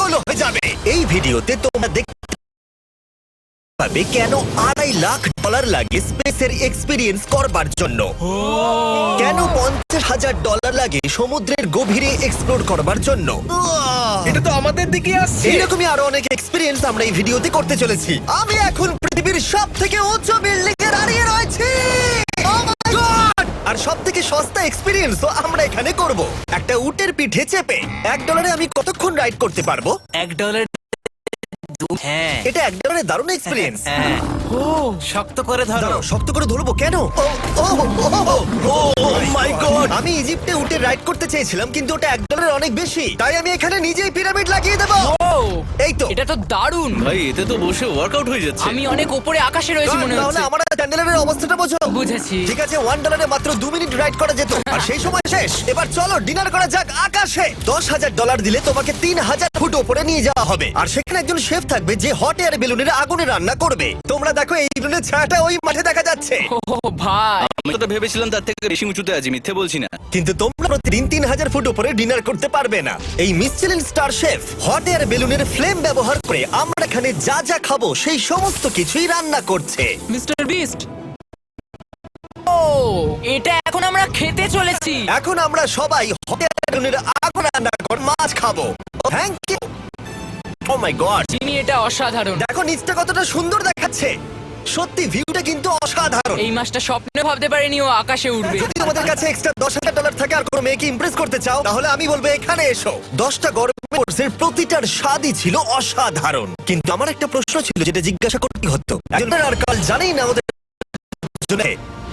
Double হয়ে যাবে। এই ভিডিওতে তোমরা দেখতে পাবে কেন $2.5 লাখ লাগে স্পেসের এক্সপেরিয়েন্স করবার জন্য, কেন $50,000 লাগে সমুদ্রের গভীরে এক্সপ্লোর করবার জন্য। এটা তো আমাদের দিকে আসছে। এইরকমই আরো অনেক এক্সপেরিয়েন্স আমরা এই ভিডিওতে করতে চলেছি। আমি এখন পৃথিবীর সব থেকে উঁচু বিল্ডিং এ দাঁড়িয়ে রয়েছি। Oh my God! আর সব থেকে সস্তা এক্সপেরিয়েন্স আমরা এখানে করব। একটা উটের পিঠে চেপে $1 আমি কতক্ষণ রাইড করতে পারবো? $1 হ্যাঁ এটা $1 দারুণ এক্সপেরিয়েন্স। হ্যাঁ ও শক্ত করে ধরো। দাঁড়াও, শক্ত করে ধরবো কেন? মাই গড! আমি ইজিপ্টে উটে রাইড করতে চেয়েছিলাম, কিন্তু ওটা $1 অনেক বেশি, তাই আমি এখানে নিজেই পিরামিড লাগিয়ে দেবো। ও এই তো। এটা তো দারুণ। ভাই এতে তো বসে ওয়ার্কআউট হয়ে যাচ্ছে। আমি অনেক উপরে আকাশে রয়েছি মনে তাহলে হচ্ছে। আমার চ্যান্ডেলের অবস্থাটা বোঝো। বুঝেছি। ঠিক আছে, $1 মাত্র 2 মিনিট রাইড করা যেত, আর সেই সময় শেষ। এবার চলো ডিনার করা যাক আকাশে। $10,000 দিলে তোমাকে 3,000 ফুট উপরে নিয়ে যাওয়া হবে, আর সেখানে একজন শেফ থাকবে যে হট এয়ার বেলুনের আগুনে রান্না করবে। তোমরা দেখো এই বেলুনের ছায়াটা ওই মাঠে দেখা যাচ্ছে। ও ভাই আমি তো ভেবেছিলাম তার থেকে বেশি উঁচুতে আছি, মিথ্যে বলছি না। কিন্তু তোমরা প্রতিদিন 3,000 ফুট উপরে ডিনার করতে পারবে না। এই Michelin star chef hot air বেলুনের ফ্লেম ব্যবহার করে আমরা এখানে যা যা খাবো সেই সমস্ত কিছুই রান্না করছে। Mister beast. ও এটা এখন আমরা খেতে চলেছি। এখন আমরা সবাই হট এয়ার বেলুনের আগুন রান্না করে মাছ খাবো। Thank you. Oh my god! চিনি, এটা অসাধারণ। দেখো নিচটা কতটা সুন্দর দেখাচ্ছে। সত্যি ভিউটা কিন্তু অসাধারণ। এই মাসটা স্বপ্নে ভাবতে পারিনি ও আকাশে উঠবে। যদি তোমাদের কাছে এক্সট্রা $10,000 থাকে আর কোনো মেয়েকে ইমপ্রেস করতে চাও, তাহলে আমি বলবো এখানে এসো। 10টা গরমের কোর্সের প্রতিটার স্বাদই ছিল অসাধারণ। কিন্তু আমার একটা প্রশ্ন ছিল যেটা জিজ্ঞাসা করতে হতো, একজন আর কাল জানেই না আমাদের জন্য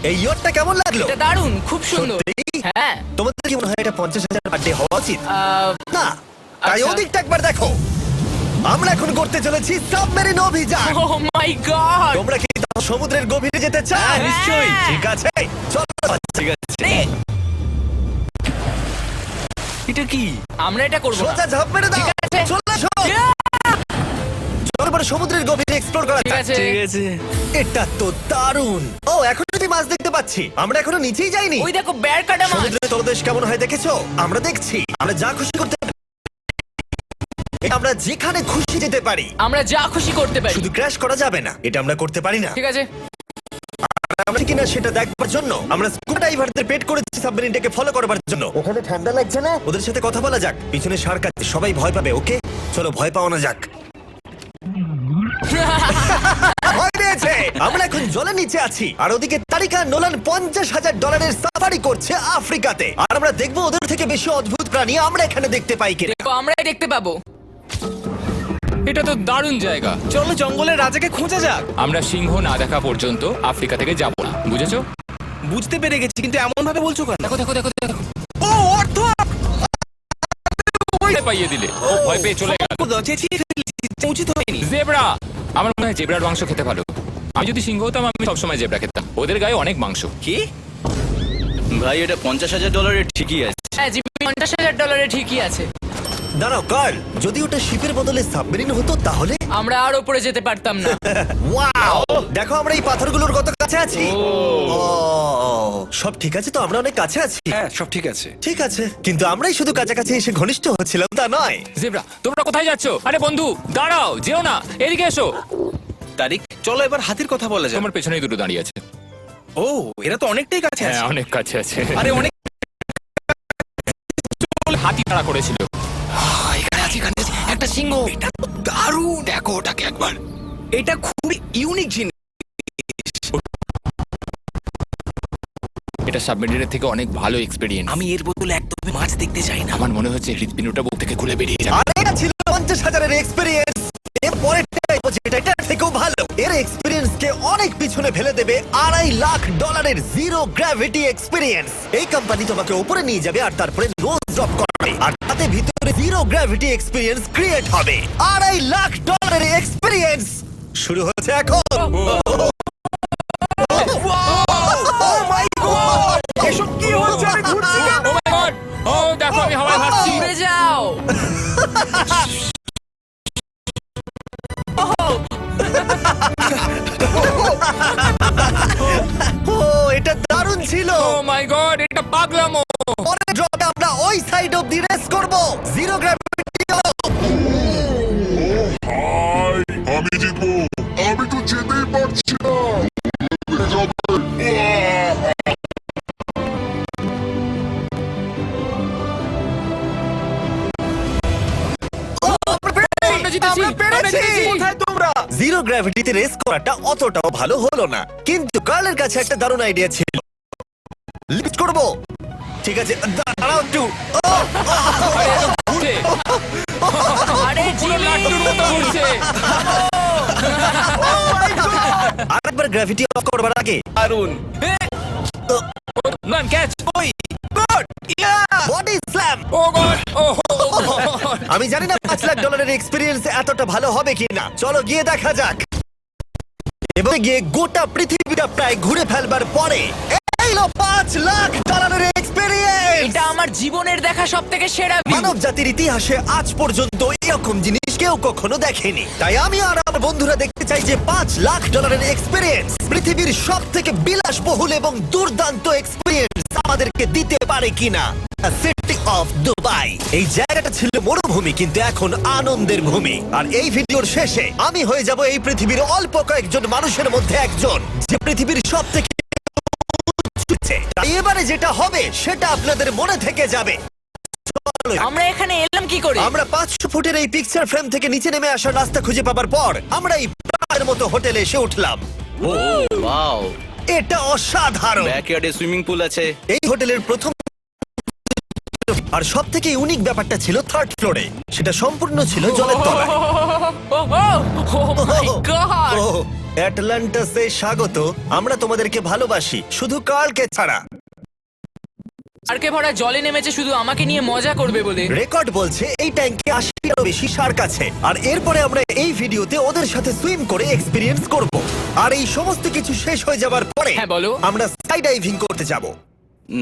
এই ইয়ারটা কেমন লাগলো। এটা দারুণ, খুব সুন্দর। সত্যি? হ্যাঁ তোমাদের কি মনে হয় এটা 50,000 পার ডে হওয়া উচিত? না, তাই আচ্ছা। ওদিকটা একবার দেখো। আমরা এখন করতে চলেছি সাবমেরিন অভিযান। ও মাই গড। তোমরা কি সমুদ্রের গভীরে যেতে চাও? হ্যাঁ, নিশ্চয়ই। ঠিক আছে, চলো। ঠিক আছে। এটা কি? আমরা এটা করব না। সোজা ঝাঁপ মেরে দাও। ঠিক আছে। চলে এসো। চলো এবার সমুদ্রের গভীরে এক্সপ্লোর করা ঠিক যাক। আছে। ঠিক আছে। এটা তো দারুণ। ও, এখন যদি মাছ দেখতে পাচ্ছি। আমরা এখনো নিচেই যাইনি। ওই দেখো বের কাটা মাছ। সমুদ্রের তলদেশ কেমন হয় দেখেছো? আমরা দেখছি। আমরা যা খুশি করতে পারি। আমরা যেখানে খুশি যেতে পারি। আমরা যা খুশি করতে পারি। শুধু ক্র্যাশ করা যাবে না, এটা আমরা করতে পারি না। ঠিক আছে। আমরা কিনা সেটা দেখবার জন্য আমরা স্কুবা ডাইভারদের পেড করেছি সাবমেরিনটাকে ফলো করবার জন্য। ওখানে ঠান্ডা লাগছে না? ওদের সাথে কথা বলা যাক। পিছনে শার্ক আছে, সবাই ভয় পাবে। ওকে, চলো ভয় পাওয়া না যাক। ভয় পেয়েছে। আমরা এখন জলের নিচে আছি, আর ওদিকে তারিকা নোলান $50,000 সাফারি করছে আফ্রিকাতে। আর আমরা দেখবো ওদের থেকে বেশি অদ্ভুত প্রাণী আমরা এখানে দেখতে পাই কিনা। দেখো আমরাই দেখতে পাবো। এটা তো দারুণ জায়গা। চলো জঙ্গলের রাজাকে খোঁজা যাক। আমরা সিংহ না দেখা পর্যন্ত আফ্রিকা থেকে যাব না, বুঝেছো? বুঝতে পেরে গেছি, কিন্তু এমন ভাবে বলছো কেন? দেখো দেখো দেখো দেখো। ও অর্থ ভয় পাইয়ে দিলে, ও ভয় পেয়ে চলে গেল। চেঁচিয়ে ফেলেছি, উচিত হয়নি। জেব্রা, আমার মনে হয় জেব্রার মাংস খেতে ভালো। আমি যদি সিংহ হতাম আমি সবসময় জেব্রা খেতাম, ওদের গায়ে অনেক মাংস। কি ভাই, এটা $50,000 ঠিকই আছে। হ্যাঁ জিমি, $50,000 ঠিকই আছে। দাঁড়াও কার্ল, যদি ওটা শিপের বদলে সাবমেরিন হতো তাহলে? আমরা আর উপরে যেতে পারতাম না। ওয়াও! দেখো আমরা এই পাথরগুলোর কত কাছে আছি। ও, সব ঠিক আছে তো? আমরা অনেক কাছে আছি। হ্যাঁ, সব ঠিক আছে। ঠিক আছে, কিন্তু আমরাই শুধু কাছাকাছি এসে ঘনিষ্ঠ হচ্ছিলাম তা নয়। জেব্রা, তোমরা কোথায় যাচ্ছো? আরে বন্ধু দাঁড়াও, যেও না, এদিকে এসো। তারিক, চলো এবার হাতির কথা বলা যাক। তোমার পেছনেই দুটো দাঁড়িয়ে আছে। ও, এরা তো অনেকটাই কাছে হ্যাঁ, আছে। অনেক কাছে আছে। আরে অনেক হাতি তাড়া করেছিল। একটা সিংহ। এটা তো দারুণ। দেখো ওটাকে একবার। এটা খুবই ইউনিক জিনিস। এটা সাবমেরিনের থেকে অনেক ভালো এক্সপেরিয়েন্স। আমি এর বদলে একদমই মাছ দেখতে চাই না। আমার মনে হচ্ছে হৃদপিণ্ডটা বুক থেকে খুলে বেরিয়ে যাবে। আর এটা ছিল 50,000-এর এক্সপেরিয়েন্স। এরপরে এটার থেকেও ভালো। এর এক্সপেরিয়েন্স কে অনেক পিছনে ফেলে দেবে $2.5 লাখ জিরো গ্র্যাভিটি এক্সপেরিয়েন্স। এই কোম্পানি তোমাকে উপরে নিয়ে যাবে আর তারপরে নোজ ড্রপ করবে, আর তাতে ভিতরে জিরো গ্র্যাভিটি এক্সপেরিয়েন্স ক্রিয়েট হবে। $2.5 লাখ এক্সপেরিয়েন্স শুরু হচ্ছে এখন। এসব কি হচ্ছে? আমি ঘুরছি না। ও মাই গড! ও দেখো আমি হাওয়ায় ভাসছি। উড়ে যাও। ও, এটা দারুণ ছিল। ও মাই গড, এটা পাগলামো। পরের ড্রপে আমরা ওই সাইড অফ দি রেস করব। Zero gravity. আমরা পেরেছি। কোথায় তোমরা? জিরো গ্র্যাভিটিতে রেস করাটা অতটাও ভালো হলো না, কিন্তু কার্লের কাছে একটা দারুণ আইডিয়া ছিল। লিফট করব। ঠিক আছে, দাঁড়াও একটু। ঘুরছে, আরে জিমি লাট্টুর মতো ঘুরছে। আরেকবার গ্র্যাভিটি অফ করবার আগে দারুণ। Man catch. ওই বডি স্ল্যাম। ও গড, ও আমি জানি না $5 লাখ এক্সপিরিয়েন্স এতটা ভালো হবে কিনা। চলো গিয়ে দেখা যাক। এবং গিয়ে গোটা পৃথিবীটা প্রায় ঘুরে ফেলবার পরে এইলো $5 লাখ এক্সপিরিয়েন্স। এটা আমার জীবনের দেখা সবথেকে সেরা view। মানব জাতির ইতিহাসে আজ পর্যন্ত এরকম জিনিস কেউ কখনো দেখেনি। তাই আমি আর আমার বন্ধুরা দেখতে চাই যে $5 লাখ এক্সপিরিয়েন্স, পৃথিবীর সব থেকে বিলাসবহুল এবং দুর্দান্ত এক্সপিরিয়েন্স আমাদেরকে দিতে পারে কিনা। City of Dubai. এই জায়গাটা ছিল মরুভূমি, কিন্তু এখন আনন্দের ভূমি। আর এই ভিডিওর শেষে আমি হয়ে যাব এই পৃথিবীর অল্প কয়েকজন মানুষের মধ্যে একজন, যে পৃথিবীর সব থেকে তাই এবারে যেটা হবে সেটা আপনাদের মনে থেকে যাবে। চলো। আমরা এখানে এলাম কি করে? আমরা 500 ফুটের এই পিকচার ফ্রেম থেকে নিচে নেমে আসার রাস্তা খুঁজে পাবার পর আমরা এই পাহাড়ের মতো হোটেলে এসে উঠলাম। ওয়াও, এটা অসাধারণ। ব্যাকইয়ার্ডে সুইমিং পুল আছে। এই হোটেলের প্রথম আর সব থেকে ইউনিক ব্যাপারটা ছিল থার্ড ফ্লোরে। সেটা সম্পূর্ণ ছিল জলের তলায়। ও মাই গড! ও, অ্যাটলান্টাসে স্বাগত। আমরা তোমাদেরকে ভালোবাসি, শুধু কার্লকে ছাড়া। আরকে ভরা জলে নেমেছে শুধু আমাকে নিয়ে মজা করবে বলে। রেকর্ড বলছে এই ট্যাঙ্কে 80টারও বেশি শার্ক আছে। আর এরপরে আমরা এই ভিডিওতে ওদের সাথে সুইম করে এক্সপিরিয়েন্স করব। আর এই সমস্ত কিছু শেষ হয়ে যাবার পরে হ্যাঁ, বলো। আমরা স্কাই ডাইভিং করতে যাব।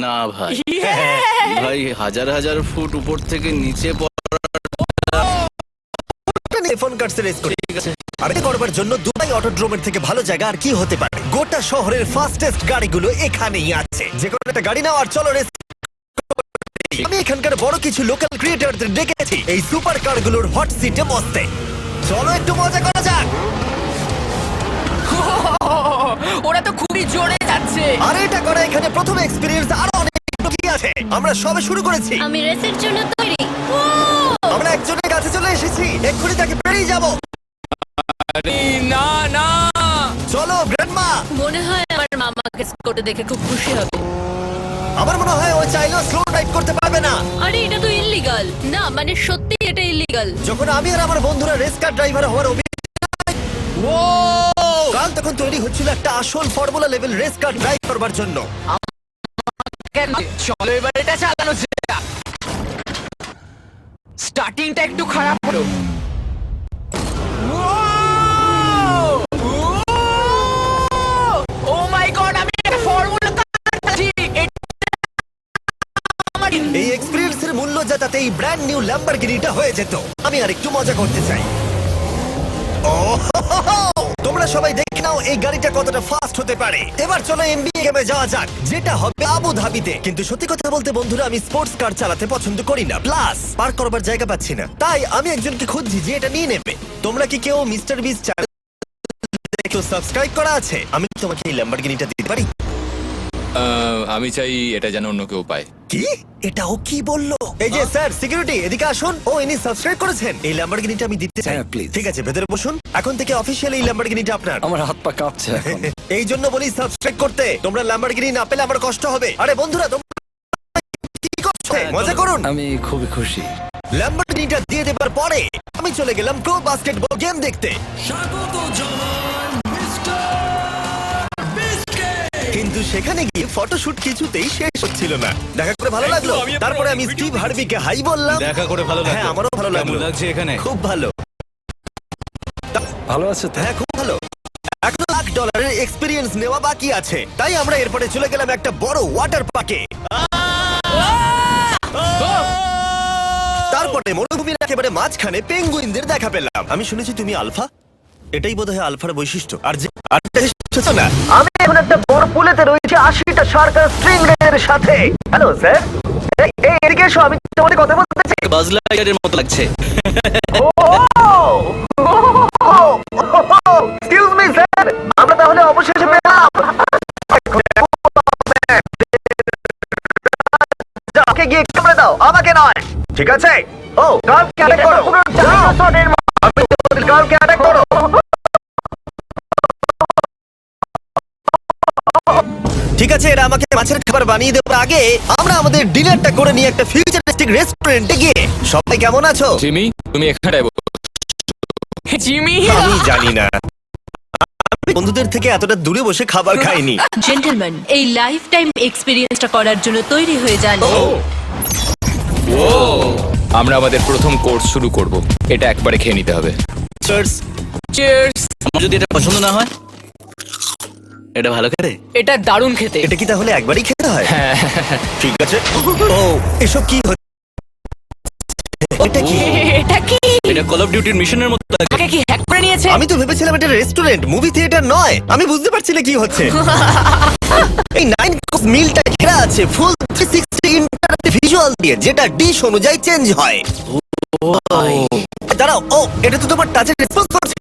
না ভাই, হ্যাঁ, ভাই হাজার হাজার ফুট উপর থেকে নিচে ফোন কাটছে রেস করে। আর এটা করবার জন্য দুবাই অটোড্রোমের থেকে ভালো জায়গা আর কি হতে পারে। গোটা শহরের ফাস্টেস্ট গাড়িগুলো এখানেই আছে। যে কোনো একটা গাড়ি নাও আর চলো রেস। আমি এখানকার বড় কিছু লোকাল ক্রিয়েটরদের ডেকেছি এই সুপার কারগুলোর হট সিটে বসতে। চলো একটু মজা করা যাক। ওরা তো খুবই জোরে যাচ্ছে। আর এটা করা এখানে প্রথম এক্সপেরিয়েন্স, আরো অনেক কি আছে। আমরা সবে শুরু করেছি। আমি রেসের জন্য তৈরি। আমরা একজনের কাছে চলে এসেছি, এক্ষুনি তাকে পেরিয়ে যাব। আরে না না, চলো গ্র্যান্ডমা। মনে হয় আমার মামাকে স্কোটে দেখে খুব খুশি হবে। আমার মনে হয় ও চাইলেও স্লো ড্রাইভ করতে পারবে না। আরে এটা তো ইল্লিগাল। না মানে সত্যি এটা ইল্লিগাল। যখন আমি আর আমার বন্ধুরা রেস কার ড্রাইভার হওয়ার কাল তখন তৈরি হচ্ছিল একটা আসল formula level race car drive করবার জন্য। চলো এবার এটা চালানো যাক। স্টার্টিংটা একটু খারাপ হলো। ও মাই গড, আমি একটা ফর্মুলা কার চালাচ্ছি। এই এক্সপেরিয়েন্সের মূল্য যা তাতে এই ব্র্যান্ড নিউ ল্যাম্বরগিনিটা হয়ে যেত। আমি আর একটু মজা করতে চাই। ও তোমরা সবাই দেখে নাও এই গাড়িটা কতটা ফাস্ট হতে পারে। এবার চলো এমবিএ গেমে যাওয়া যাক, যেটা হবে আবু ধাবিতে। কিন্তু সত্যি কথা বলতে বন্ধুরা, আমি স্পোর্টস কার চালাতে পছন্দ করি না, প্লাস পার্ক করবার জায়গা পাচ্ছি না। তাই আমি একজনকে খুঁজছি যে এটা নিয়ে নেবে। তোমরা কি কেউ মিস্টার বিস চ্যানেল একটু সাবস্ক্রাইব করা আছে? আমি তোমাকে এই ল্যাম্বরগিনিটা দিতে পারি। আমি চাই এটা যেন অন্য কেউ পায়। কি? এটা ও কি বললো? এই যে স্যার সিকিউরিটি, এদিকে আসুন। ও ইনি সাবস্ক্রাইব করেছেন। এই ল্যাম্বরগিনিটা আমি দিতে চাই। হ্যাঁ, please. ঠিক আছে, ভেতরে বসুন। এখন থেকে অফিশিয়ালি এই ল্যাম্বরগিনিটা আপনার। আমার হাত পা কাঁপছে এখন। এই জন্য বলি সাবস্ক্রাইব করতে। তোমরা ল্যাম্বরগিনি না পেলে আমার কষ্ট হবে। আরে বন্ধুরা, তোমরা কি করছো? মজা করুন। আমি খুবই খুশি। ল্যাম্বরগিনিটা দিয়ে দেবার পরে আমি চলে গেলাম প্রো বাস্কেটবল গেম দেখতে। কিন্তু সেখানে গিয়ে ফটোশুট কিছুতেই শেষ হচ্ছিল না। দেখা করে ভালো লাগলো। তারপরে আমি স্টিভ হার্ভিকে হাই বললাম। দেখা করে ভালো লাগলো। হ্যাঁ, আমারও ভালো লাগলো। কেমন লাগছে এখানে? খুব ভালো। ভালো আছে তো? হ্যাঁ, খুব ভালো। $1 লাখ এক্সপিরিয়েন্স নেওয়া বাকি আছে। তাই আমরা এরপরে চলে গেলাম একটা বড় ওয়াটার পার্কে। তারপরে মরুভূমির একেবারে মাঝখানে পেঙ্গুইনদের দেখা পেলাম। আমি শুনেছি তুমি আলফা। এটাই বোধহয় আলফার বৈশিষ্ট্য। আর যে না, আমি এখন একটা বড় পুলেতে রয়েছে 80টা শার্ক আর স্ট্রিং রের সাথে। হ্যালো স্যার, এই এদিকে এসো, আমি তোমাদের কথা বলতে চাই। বাজ লাইটআরের মতো লাগছে। এক্সকিউজ মি স্যার, আমরা তাহলে অবশেষে পেলাম। যাকে গিয়ে ক্যামেরা দাও, আমাকে নয়, ঠিক আছে? ও কাল ক্যামেরা করো। আমি আছে এরা আমাকে মাছের খাবার বানিয়ে দেওয়ার আগে আমরা আমাদের ডিনারটা করে নিয়ে একটা ফিউচারিস্টিক রেস্টুরেন্টে গিয়ে সবাই কেমন আছো? জিমি তুমি এখানে জিমি আমি জানি না, আমি বন্ধুদের থেকে এতটা দূরে বসে খাবার খাইনি। জেন্টলম্যান, এই লাইফ টাইম এক্সপিরিয়েন্সটা করার জন্য তৈরি হয়ে যান। আমরা আমাদের প্রথম কোর্স শুরু করব। এটা একবারে খেয়ে নিতে হবে। Cheers! চিয়ার্স। আমার যদি এটা পছন্দ না হয়, এটা ভালো খেতে। এটা দারুণ খেতে। এটা কি তাহলে একবারই খেতে হয়? হ্যাঁ, ঠিক আছে। ও এসব কি হচ্ছে? এটা কি? এটা কি? এটা কল অফ ডিউটির মিশনের মতো লাগে। আমাকে কি হ্যাক করে নিয়েছে? আমি তো ভেবেছিলাম এটা রেস্টুরেন্ট, মুভি থিয়েটার নয়। আমি বুঝতে পারছি না কি হচ্ছে। এই 9 কোর্স মিলটা ঘেরা আছে ফুল 360 ইন্টারেক্টিভ ভিজুয়াল দিয়ে, যেটা ডিশ অনুযায়ী চেঞ্জ হয়। দাঁড়াও, ও এটা তো তোমার টাচে রেসপন্স করছে।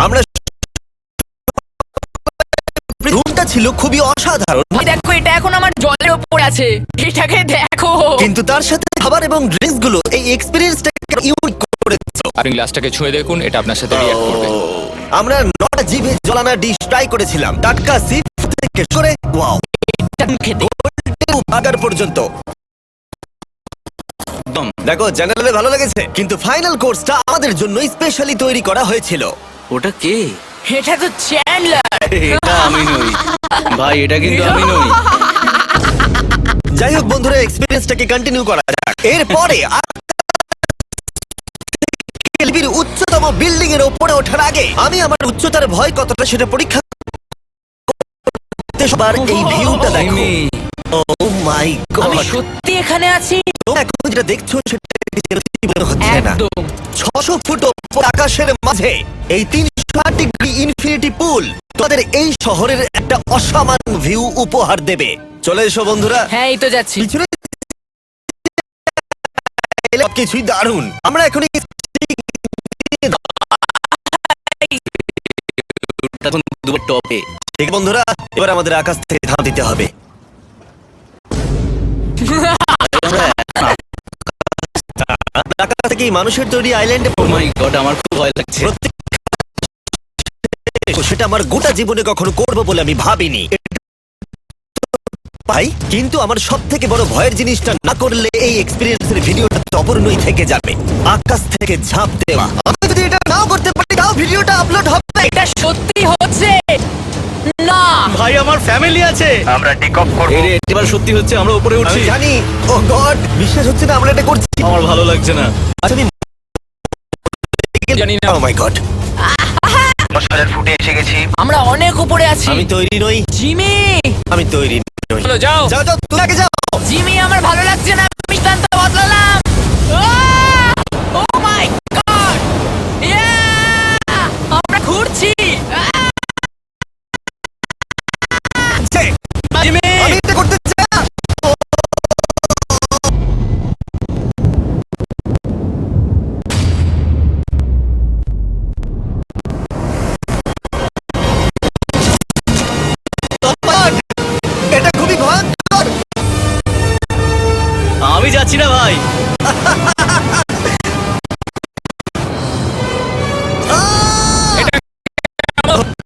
আমরা রুমটা ছিল খুবই অসাধারণ, ভাই দেখো, এটা এখন আমার জলের উপর আছে। এটাকে দেখো। কিন্তু তার সাথে খাবার এবং ড্রিঙ্কস গুলো এই এক্সপেরিয়েন্সটাকে ইউনিক করে দিচ্ছে। আপনি গ্লাসটাকে ছুঁয়ে দেখুন, এটা আপনার সাথে রিঅ্যাক্ট করবে। আমরা 9টা জিভে জ্বলানা ডিশ ট্রাই করেছিলাম, টাটকা সি থেকে সরে ওয়াও দারুণ খেতে। বার্গার পর্যন্ত। একদম। দেখো জেনারেলে ভালো লেগেছে, কিন্তু ফাইনাল কোর্সটা আমাদের জন্য স্পেশালি তৈরি করা হয়েছিল। ওটা কে? এটা তো চ্যান্ডলার। এটা আমি নই ভাই, এটা কিন্তু আমি নই। যাই হোক বন্ধুরা, এক্সপেরিয়েন্সটাকে কন্টিনিউ করা যাক। এরপরে পৃথিবীর উচ্চতম বিল্ডিং এর উপরে ওঠার আগে আমি আমার উচ্চতার ভয় কতটা সেটা পরীক্ষা করতে সবার এই ভিউটা দেখো। জিমি, ও মাই আমি গড, সত্যি এখানে আছি। তোমরা এখন যেটা দেখছো সেটা মনে হচ্ছে না। একদম। 600 ফুট ওপর আকাশের মাঝে এই 360 ডিগ্রি ইনফিনিটি পুল তোমাদের এই শহরের একটা অসামান্য ভিউ উপহার দেবে। চলে এসো বন্ধুরা, হ্যাঁ, এই তো যাচ্ছি। পিছনে সব কিছুই দারুণ। আমরা এখন এই এখন দুবার টপে। ঠিক বন্ধুরা, এবার আমাদের আকাশ থেকে ধাপ দিতে হবে। আকাশ থেকে এই মানুষের তৈরি আইল্যান্ডে ও মাই গড, আমার খুব ভয় লাগছে। সেটা আমার গোটা জীবনে কখনো করব বলে আমি ভাবিনি ভাই। কিন্তু আমার সব থেকে বড় ভয়ের জিনিসটা না করলে এই এক্সপেরিয়েন্সের ভিডিওটা তো অপূর্ণই থেকে যাবে। আকাশ থেকে ঝাঁপ দেওয়া, আমি যদি এটা নাও করতে পারি তাও ভিডিওটা আপলোড হবে। এটা সত্যি হচ্ছে না। ভাই, আমার ফ্যামিলি আছে। আমরা টেক অফ করব। এই রে, এবার সত্যি হচ্ছে, আমরা উপরে আমি উঠছি। জানি, ও গড, বিশ্বাস হচ্ছে না আমরা এটা করছি। আমার ভালো লাগছে না। আচ্ছা আমি জানি না। ও মাই গড, আমরা অনেক উপরে আছি। আমি তৈরি নই, জিমি, আমি তৈরি নই। চলো যাও। যাও যাও, তুমি আগে যাও। জিমি, আমার ভালো লাগছে না। আমি সিদ্ধান্ত বদলালাম। ও মাই গড, আমরা ঘুরছি। আমি এটা করতে চাই না। এটা খুবই ভয়ঙ্কর। আমি যাচ্ছি না ভাই।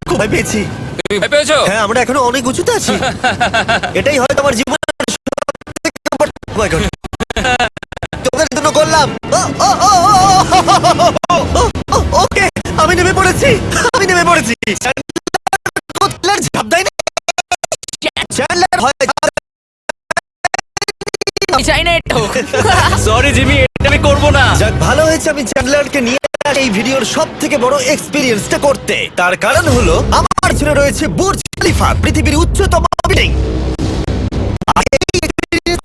খুব ভয় পেয়েছি। তুমি ভয় পেয়েছো? হ্যাঁ, আমরা এখনো অনেক উঁচুতে আছি। এটাই হয়তো আমার জীবনের সবথেকে বড়- Oh my God! তোমাদের জন্য করলাম। ওকে, আমি নেমে পড়েছি, আমি নেমে পড়েছি। চ্যান্ডলার ঝাঁপ দেয়নি। চ্যান্ডলার ভয় আমি চাই না এটা হোক। সরি জিমি, এটা আমি করব না। যাক, ভালো হয়েছে আমি চ্যান্ডলারকে নিয়ে এই ভিডিওর সব থেকে বড় এক্সপিরিয়েন্সটা করতে। তার কারণ হলো আমার পিছনে রয়েছে বুর্জ খলিফা, পৃথিবীর উচ্চতম বিল্ডিং।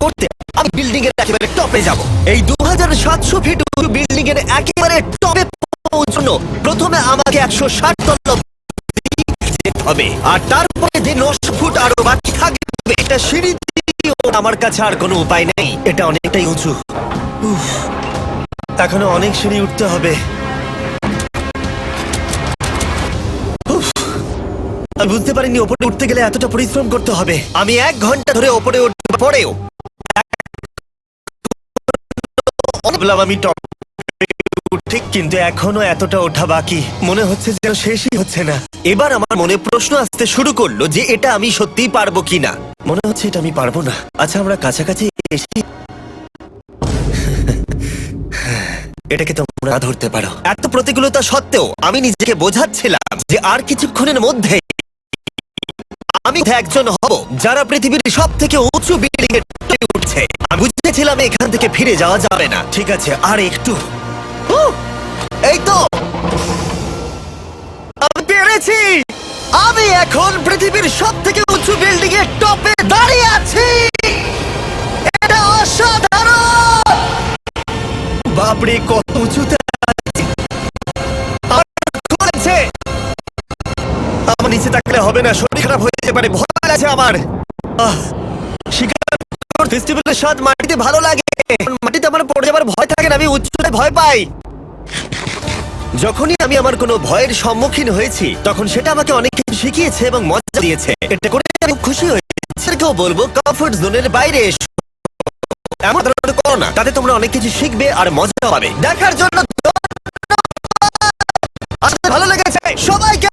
করতে আমি বিল্ডিং এর একেবারে টপে যাব। এই 2700 ফিট উঁচু বিল্ডিং এর একেবারে টপে পৌঁছানো প্রথমে আমাকে 160 তলা যেতে হবে, আর তারপরে যে 900 ফুট আরো বাকি থাকবে এটা সিঁড়ি দিয়ে ওঠা আমার কাছে আর কোনো উপায় নেই। এটা অনেকটাই উঁচু। উফ, এখনো অনেক সিঁড়ি উঠতে হবে। উফ, আমি বুঝতে পারিনি ওপরে উঠতে গেলে এতটা পরিশ্রম করতে হবে। আমি 1 ঘন্টা ধরে ওপরে উঠতে পরেও ভাবলাম আমি টপে ঠিক, কিন্তু এখনো এতটা ওঠা বাকি, মনে হচ্ছে যেন শেষই হচ্ছে না। এবার আমার মনে প্রশ্ন আসতে শুরু করলো যে এটা আমি সত্যিই পারবো কিনা। মনে হচ্ছে এটা আমি পারবো না। আচ্ছা, আমরা কাছাকাছি এসেছি। এটাকে তোমরা ধরতে পারো। এত প্রতিকূলতা সত্ত্বেও আমি নিজেকে বোঝাচ্ছিলাম যে আর কিছুক্ষণের মধ্যে আমি একজন হব যারা পৃথিবীর সব থেকে উঁচু বিল্ডিং এ উঠছে। আমি বুঝেছিলাম এখান থেকে ফিরে যাওয়া যাবে না। ঠিক আছে, আর একটু। এই তো, আমি পেরেছি। আমি এখন পৃথিবীর সব থেকে উঁচু বিল্ডিং এর টপে দাঁড়িয়ে আছি। এটা অসাধারণ। বাপরে, কত উঁচুতে আছি। আমার নিচে তাকালে হবে না, শরীর খারাপ হয়ে যেতে পারে, ভয় লাগছে আমার। ফেস্টিভ্যালের স্বাদ মাটিতে ভালো লাগে। মাটিতে আমার পড়ে যাবার ভয় থাকে না, আমি উচ্চতায় ভয় পাই। যখনই আমি আমার কোনো ভয়ের সম্মুখীন হয়েছি তখন সেটা আমাকে অনেক কিছু শিখিয়েছে এবং মজা দিয়েছে। এটা করে আমি খুশি হয়েছি। কেউ বলবো কমফোর্ট জোনের বাইরে এসো, এমন ধরনের করো না, তাতে তোমরা অনেক কিছু শিখবে আর মজা পাবে। দেখার জন্য ভালো লেগেছে সবাইকে।